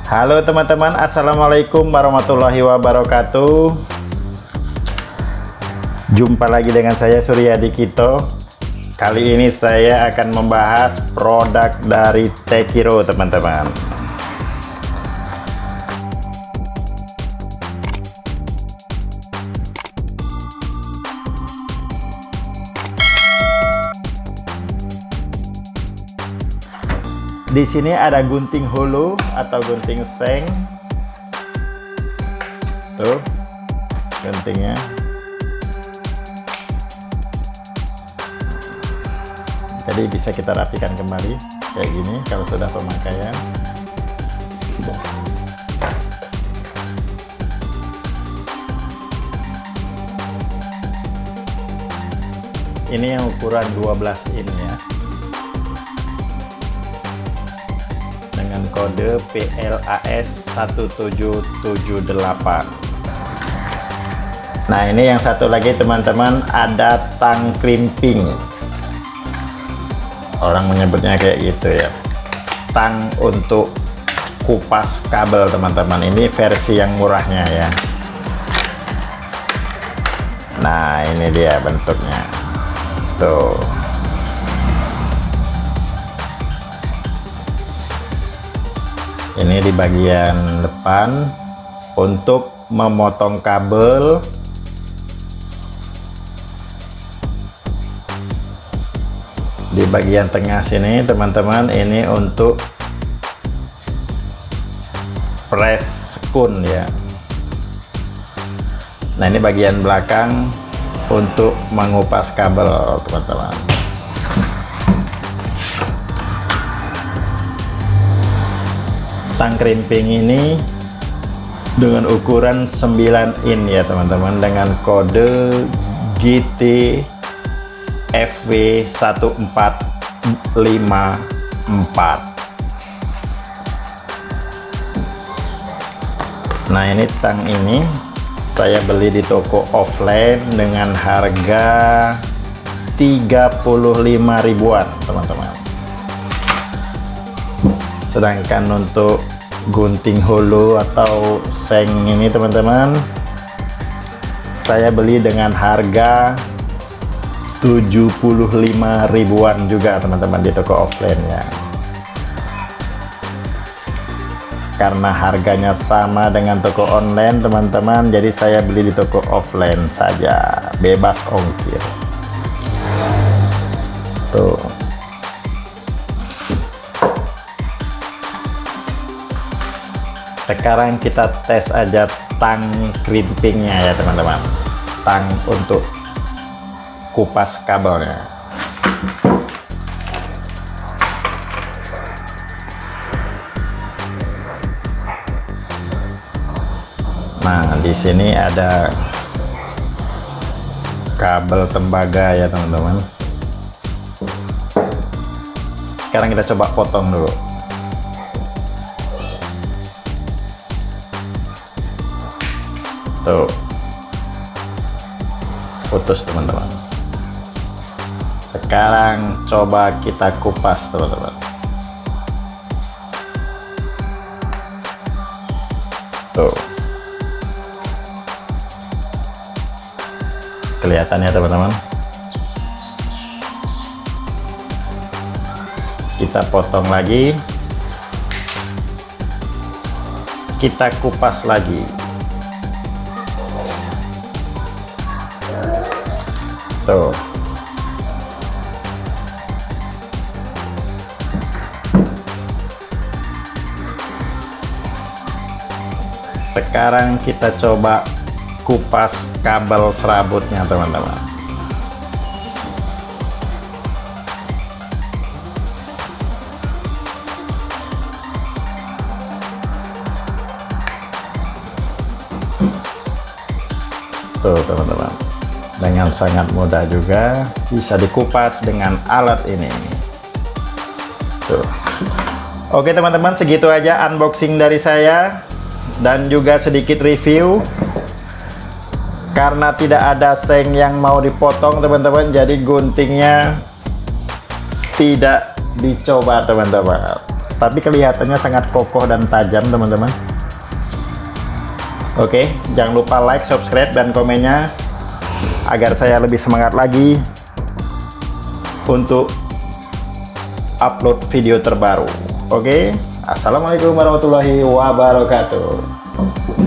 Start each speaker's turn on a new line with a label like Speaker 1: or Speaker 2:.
Speaker 1: Halo teman-teman, assalamualaikum warahmatullahi wabarakatuh. Jumpa lagi dengan saya Suryadi Kito. Kali ini saya akan membahas produk dari Tekiro teman-teman. Di sini ada gunting hulu atau gunting seng. Tuh, guntingnya. Jadi bisa kita rapikan kembali kayak gini kalau sudah pemakaian. Ini yang ukuran 12 in ya. Dengan kode PLAS 1778. Nah, ini yang satu lagi teman-teman, ada tang crimping. Orang menyebutnya kayak gitu ya. Tang untuk kupas kabel teman-teman. Ini versi yang murahnya ya. Nah, ini dia bentuknya. Tuh. Ini di bagian depan untuk memotong kabel. Di bagian tengah sini teman-teman, ini untuk press sekun ya. Nah, ini bagian belakang untuk mengupas kabel teman-teman. Tang crimping ini dengan ukuran 9 in ya teman-teman, dengan kode GT FW 1454. Nah, ini tang ini saya beli di toko offline dengan harga 35 ribuan teman-teman. Sedangkan untuk gunting hulu atau seng ini teman-teman, saya beli dengan harga 75 ribuan juga teman-teman di toko offline ya. Karena harganya sama dengan toko online teman-teman, jadi saya beli di toko offline saja, bebas ongkir. Tuh. Sekarang kita tes aja tang crimpingnya ya teman-teman. Tang untuk kupas kabelnya. Nah, di sini ada kabel tembaga ya teman-teman. Sekarang kita coba potong dulu. Tuh, putus teman-teman. Sekarang coba kita kupas teman-teman. Tuh, kelihatannya teman-teman. Kita potong lagi, kita kupas lagi. Tuh. Sekarang kita coba kupas kabel serabutnya teman-teman. Tuh teman-teman, dengan sangat mudah juga bisa dikupas dengan alat ini. Tuh. Oke teman-teman, segitu aja unboxing dari saya dan juga sedikit review. Karena tidak ada seng yang mau dipotong teman-teman, jadi guntingnya tidak dicoba teman-teman. tapi kelihatannya sangat kokoh dan tajam teman-teman. Oke, jangan lupa like, subscribe, dan komennya agar saya lebih semangat lagi untuk upload video terbaru. Oke, assalamualaikum warahmatullahi wabarakatuh.